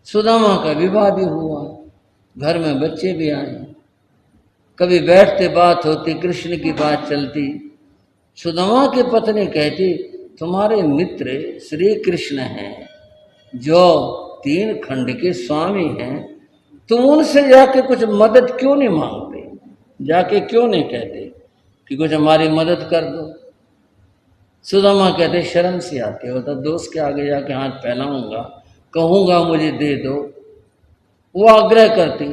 सुदामा का विवाह भी हुआ, घर में बच्चे भी आए। कभी बैठते बात होती, कृष्ण की बात चलती। सुदामा की पत्नी कहती, तुम्हारे मित्र श्री कृष्ण हैं जो 3 खंड के स्वामी हैं, तुम उनसे जाके कुछ मदद क्यों नहीं मांगते, जाके क्यों नहीं कहते कि कुछ हमारी मदद कर दो। सुदामा कहते, शर्म से आते हो तो दोस्त के आगे जाके हाथ फैलाऊंगा, कहूंगा मुझे दे दो। वो आग्रह करती,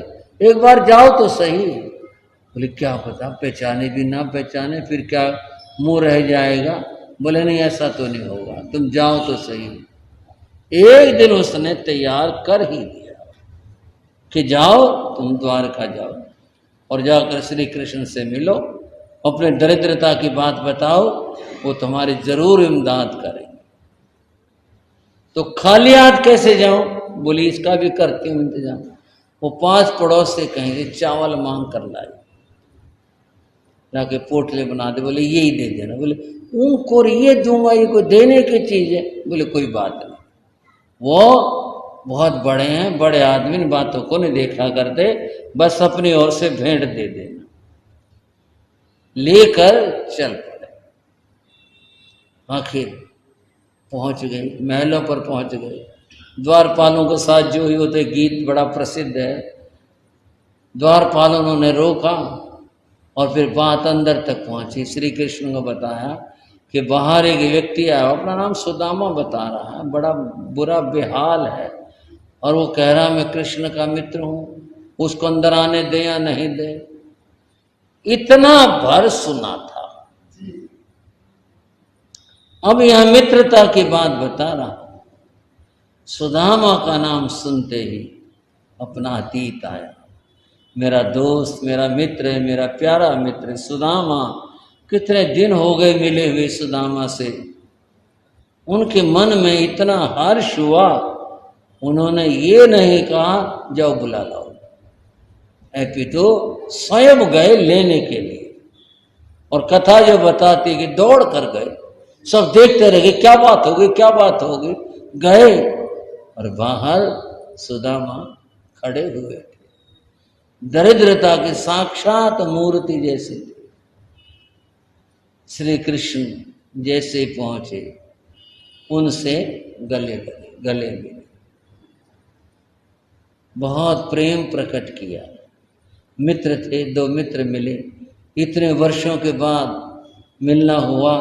एक बार जाओ तो सही। बोले क्या पता पहचाने भी ना पहचाने, फिर क्या मुंह रह जाएगा। बोले नहीं ऐसा तो नहीं होगा, तुम जाओ तो सही। एक दिन उसने तैयार कर ही दिया कि जाओ तुम द्वारका जाओ और जाकर श्री कृष्ण से मिलो, अपने दरिद्रता की बात बताओ, वो तुम्हारी जरूर इमदाद करेंगे। तो खाली हाथ कैसे जाऊं? बोली इसका भी करती हूं इंतजाम। वो 5 पड़ोस से कहेंगे चावल मांग कर लाए, जाके पोटले बना दे, बोले यही दे देना। बोले उनको ये दूंगा, ये कोई देने की चीज है? बोले कोई बात नहीं, वो बहुत बड़े हैं, बड़े आदमी इन बातों को नहीं देखा करते, बस अपनी ओर से भेंट दे देना। लेकर चल पड़े। आखिर पहुंच गए, महलों पर पहुंच गए। द्वारपालों के साथ जो ही होते गीत बड़ा प्रसिद्ध है। द्वारपालों ने रोका और फिर बात अंदर तक पहुंची। श्री कृष्ण को बताया कि बाहर एक व्यक्ति आया, अपना नाम सुदामा बता रहा है, बड़ा बुरा बेहाल है, और वो कह रहा मैं कृष्ण का मित्र हूं, उसको अंदर आने दे या नहीं दे। इतना भर सुना था। अब यह मित्रता की बात बता रहा हूं। सुदामा का नाम सुनते ही अपना अतीत आया। मेरा दोस्त, मेरा मित्र है, मेरा प्यारा मित्र सुदामा, कितने दिन हो गए मिले हुए सुदामा से। उनके मन में इतना हर्ष हुआ, उन्होंने ये नहीं कहा जाओ बुला लाओ, अपितु स्वयं गए लेने के लिए। और कथा जो बताती कि दौड़ कर गए, सब देखते रहे क्या बात होगी, क्या बात होगी। गए और बाहर सुदामा खड़े हुए थे, दरिद्रता की साक्षात मूर्ति जैसे थे। श्री कृष्ण जैसे पहुंचे, उनसे गले मिले, बहुत प्रेम प्रकट किया। मित्र थे, 2 मित्र मिले, इतने वर्षों के बाद मिलना हुआ।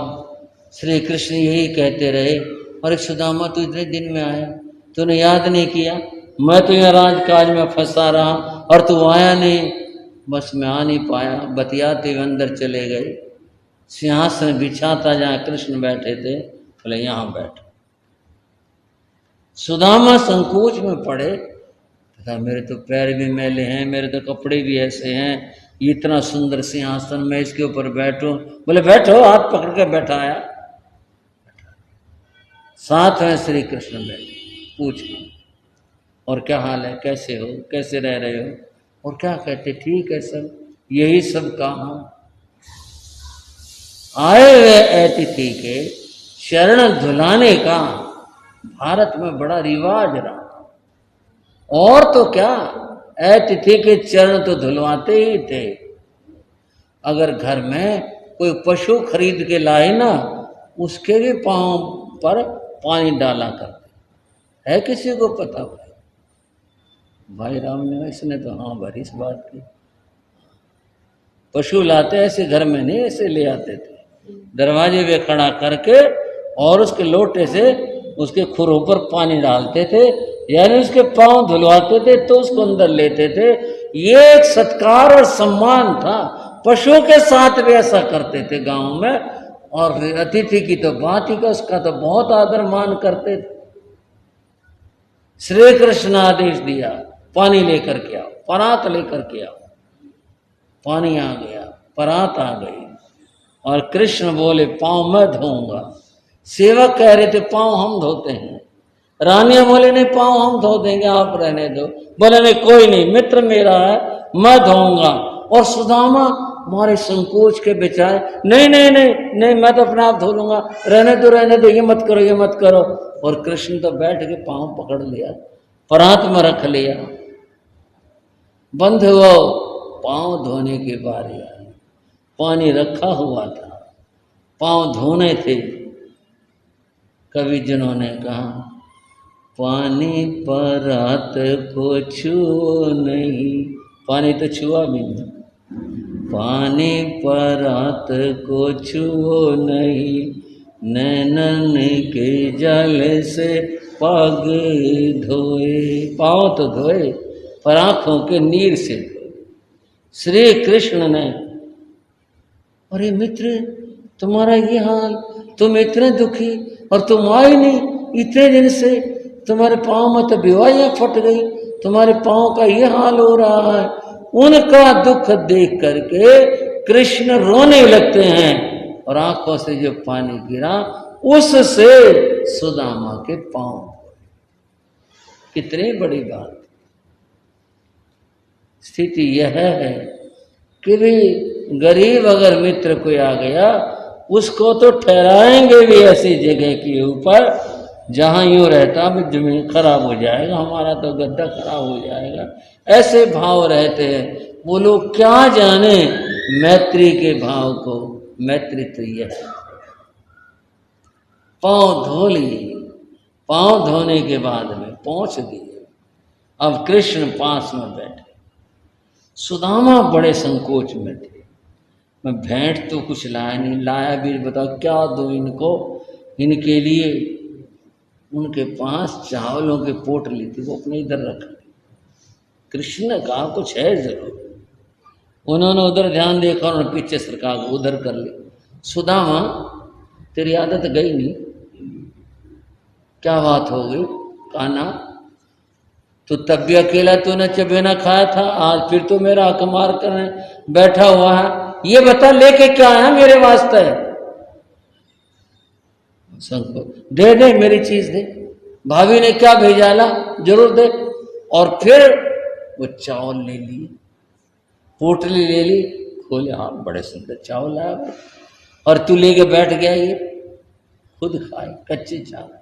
श्री कृष्ण यही कहते रहे, अरे सुदामा तू इतने दिन में आया, तूने याद नहीं किया, मैं तो यहाँ राजकाज में फंसा रहा और तू आया नहीं। बस मैं आ नहीं पाया। बतियाते हुए अंदर चले गए, सिंहासन बिछा था जहाँ कृष्ण बैठे थे, बोले यहाँ बैठो। सुदामा संकोच में पड़े, तथा मेरे तो पैर भी मैले हैं, मेरे तो कपड़े भी ऐसे हैं, इतना सुंदर सिंहासन में इसके ऊपर बैठूं। बोले बैठो, हाथ पकड़ के बैठाया। साथ में श्री कृष्ण बैठे, पूछना और क्या हाल है, कैसे हो, कैसे रह रहे हो, और क्या कहते, ठीक है सब, यही सब कहा। आए हुए अतिथि के चरण धुलाने का भारत में बड़ा रिवाज रहा। और तो क्या, अतिथि के चरण तो धुलवाते ही थे। अगर घर में कोई पशु खरीद के लाए ना, उसके भी पांव पर पानी डाला करते। है किसी को पता? भाई राम ने, इसने तो हाँ भरी इस बात की। पशु लाते ऐसे घर में नहीं, ऐसे ले आते थे, दरवाजे पे खड़ा करके और उसके लोटे से उसके खुरों पर पानी डालते थे, यानी उसके पांव धुलवाते थे तो उसको अंदर लेते थे। ये एक सत्कार और सम्मान था। पशुओं के साथ भी ऐसा करते थे गांव में। और अतिथि की तो बात ही का, उसका तो बहुत आदर मान करते थे। श्री कृष्ण आदेश दिया, पानी लेकर के आओ, परात लेकर के आओ। पानी आ गया, परात आ गई, और कृष्ण बोले पांव मैं धोऊंगा। सेवक कह रहे थे पांव हम धोते हैं। रानियां बोले नहीं पांव हम धो देंगे, आप रहने दो। बोले नहीं कोई नहीं, मित्र मेरा है, मैं धोऊंगा। और सुदामा मारे संकोच के बेचारे, नहीं नहीं नहीं नहीं, मैं तो अपने आप धो लूंगा, रहने दो रहने दो, ये मत करो ये मत करो। और कृष्ण तो बैठ के पांव पकड़ लिया, परात में रख लिया। बंद हुआ, पांव धोने की बारी आई। पानी रखा हुआ था, पांव धोने थे। कवि जिन्होंने कहा, पानी परात को छुओ नहीं, पानी तो छुआ भी नहीं। पानी परात को छुओ नहीं, नैनन के जल से पग धोए। पाँव तो धोए, पर आंखों के नीर से धोए। श्री कृष्ण ने, अरे मित्र तुम्हारा ये हाल, तुम इतने दुखी और तुम आए नहीं इतने दिन से, तुम्हारे पाँव में तो बीवाइयाँ फट गई, तुम्हारे पाँव का ये हाल हो रहा है। उनका दुख देख करके कृष्ण रोने लगते हैं और आंखों से जो पानी गिरा उससे सुदामा के पांव। कितनी बड़ी बात। स्थिति यह है कि भी गरीब अगर मित्र कोई आ गया उसको तो ठहराएंगे भी ऐसी जगह के ऊपर जहां यूं रहता भी जमीन खराब हो जाएगा, हमारा तो गद्दा खराब हो जाएगा, ऐसे भाव रहते हैं। वो लोग क्या जाने मैत्री के भाव को। मैत्री तो यह है। पांव धो लिए, पांव धोने के बाद में पहुंच दिए। अब कृष्ण पास में बैठे। सुदामा बड़े संकोच में थे। मैं भेंट तो कुछ लाया नहीं, लाया भी बताओ क्या दो इनको, इनके लिए। उनके पास चावलों के पोटली थी, वो अपने इधर रख ली। कृष्ण ने कहा कुछ है जरूर। उन्होंने उधर ध्यान देखा और पीछे सरकार को उधर कर ली। सुदामा तेरी आदत गई नहीं, क्या बात हो गई? कान्हा तो तब भी अकेला तूने चबेना खाया था, आज फिर तो मेरा हक मार करने बैठा हुआ है। ये बता लेके क्या आया मेरे वास्ते? दे दे मेरी चीज दे, भाभी ने क्या भेजा ला जरूर दे। और फिर वो चावल ले लिए, पोटली ले ली, खोले, हाँ बड़े सुंदर चावल आया। और तू लेके बैठ गया, ये खुद खाए कच्चे चावल,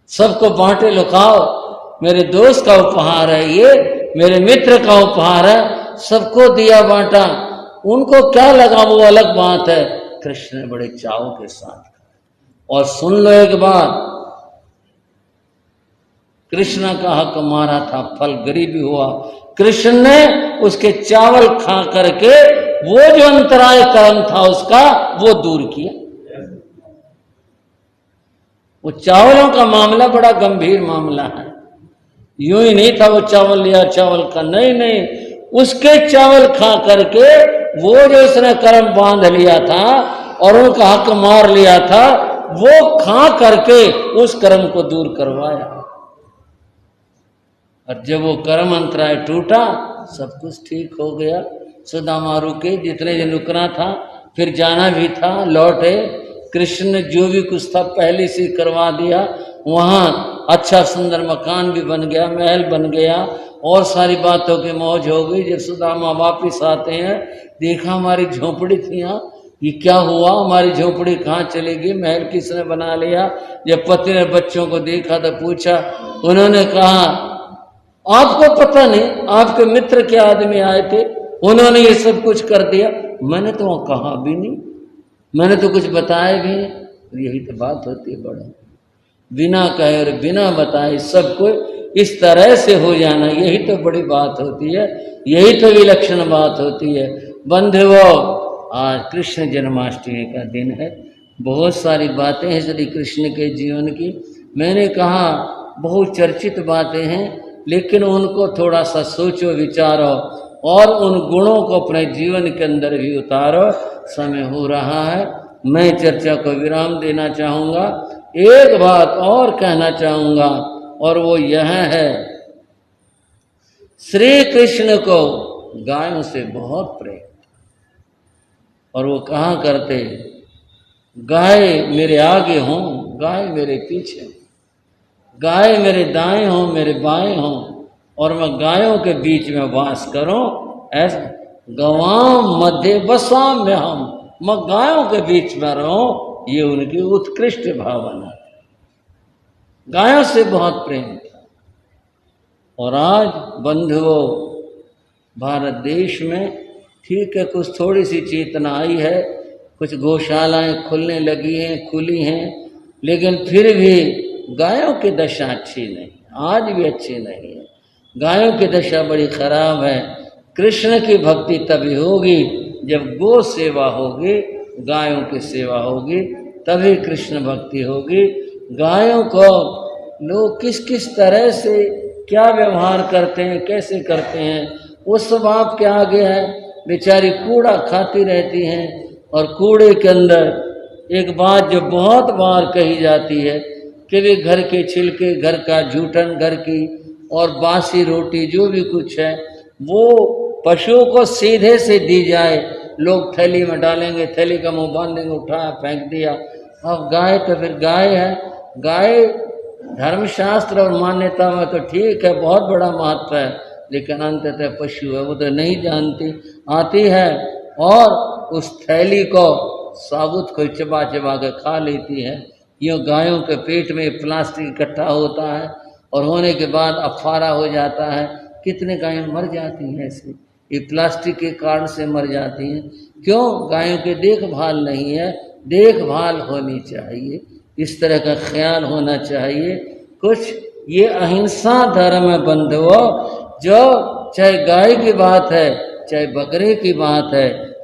सबको बांटे, लो खाओ, मेरे दोस्त का उपहार है, ये मेरे मित्र का उपहार है, सबको दिया बांटा। उनको क्या लगा वो अलग बात है। कृष्ण ने बड़े चाव के साथ। और सुन लो एक बात, कृष्ण का हक मारा था, फल गरीबी हुआ। कृष्ण ने उसके चावल खा करके वो जो अंतराय कर्म था उसका वो दूर किया। वो चावलों का मामला बड़ा गंभीर मामला है। यूं ही नहीं था वो चावल लिया चावल का, नहीं नहीं, उसके चावल खा करके वो जो उसने कर्म बांध लिया था और उनका हक मार लिया था, वो खा करके उस कर्म को दूर करवाया। और जब वो कर्म अंतराय टूटा, सब कुछ ठीक हो गया। सुदामा रुके, जितने दिन रुकना था, फिर जाना भी था, लौटे। कृष्ण ने जो भी कुछ था पहले से करवा दिया। वहां अच्छा सुंदर मकान भी बन गया, महल बन गया, और सारी बातों की मौज हो गई। जब सुदामा वापिस आते हैं, देखा हमारी झोपड़ी थी यहाँ, ये क्या हुआ, हमारी झोपड़ी कहाँ चली गई, महल किसने बना लिया। जब पति ने बच्चों को देखा तो पूछा, उन्होंने कहा आपको पता नहीं, आपके मित्र के आदमी आए थे, उन्होंने ये सब कुछ कर दिया। मैंने तो वहां कहा भी नहीं, मैंने तो कुछ बताया भी नहीं। यही तो बात होती है, बड़ा बिना कहे और बिना बताए सब कुछ इस तरह से हो जाना, यही तो बड़ी बात होती है, यही तो विलक्षण बात होती है। बंधुओं, आज कृष्ण जन्माष्टमी का दिन है। बहुत सारी बातें हैं श्री कृष्ण के जीवन की। मैंने कहा बहुत चर्चित बातें हैं, लेकिन उनको थोड़ा सा सोचो विचारो और उन गुणों को अपने जीवन के अंदर भी उतारो। समय हो रहा है, मैं चर्चा को विराम देना चाहूँगा। एक बात और कहना चाहूँगा, और वो यह है, श्री कृष्ण को गायों से बहुत प्रेम, और वो कहा करते, गाय मेरे आगे हों, गाय मेरे पीछे, गाय मेरे दाएं हों, मेरे बाएं हों, और मैं गायों के बीच में वास करूं। ऐसा गवाम मध्य बसाम में हम, मैं गायों के बीच में रहूं, ये उनकी उत्कृष्ट भावना। गायों से बहुत प्रेम था। और आज बंधुओं भारत देश में ठीक है कुछ थोड़ी सी चेतना आई है, कुछ गौशालाएं खुलने लगी हैं, खुली हैं, लेकिन फिर भी गायों की दशा अच्छी नहीं, आज भी अच्छी नहीं है। गायों की दशा बड़ी खराब है। कृष्ण की भक्ति तभी होगी जब गौ सेवा होगी, गायों की सेवा होगी, तभी कृष्ण भक्ति होगी। गायों को लोग किस किस तरह से क्या व्यवहार करते हैं, कैसे करते हैं, वो सब आपके आगे है। बेचारी कूड़ा खाती रहती हैं और कूड़े के अंदर एक बात जो बहुत बार कही जाती है कि वे घर के छिलके, घर का जूठन, घर की और बासी रोटी जो भी कुछ है वो पशुओं को सीधे से दी जाए। लोग थैली में डालेंगे, थैली का मुंह बांध देंगे, उठाया फेंक दिया। अब गाय तो फिर गाय है, गाय धर्मशास्त्र और मान्यता में तो ठीक है, बहुत बड़ा महत्व है, लेकिन अंततः पशु है, वो तो नहीं जानती, आती है और उस थैली को साबुत को चबा चबा के खा लेती है। यूँ गायों के पेट में प्लास्टिक इकट्ठा होता है और होने के बाद अफारा हो जाता है। कितने गायें मर जाती हैं ऐसे, ये प्लास्टिक के कारण से मर जाती हैं। क्यों? गायों की देखभाल नहीं है। देखभाल होनी चाहिए, इस तरह का ख्याल होना चाहिए। कुछ ये अहिंसा धर्म है बंधुओं, जो चाहे गाय की बात है, चाहे बकरे की बात है,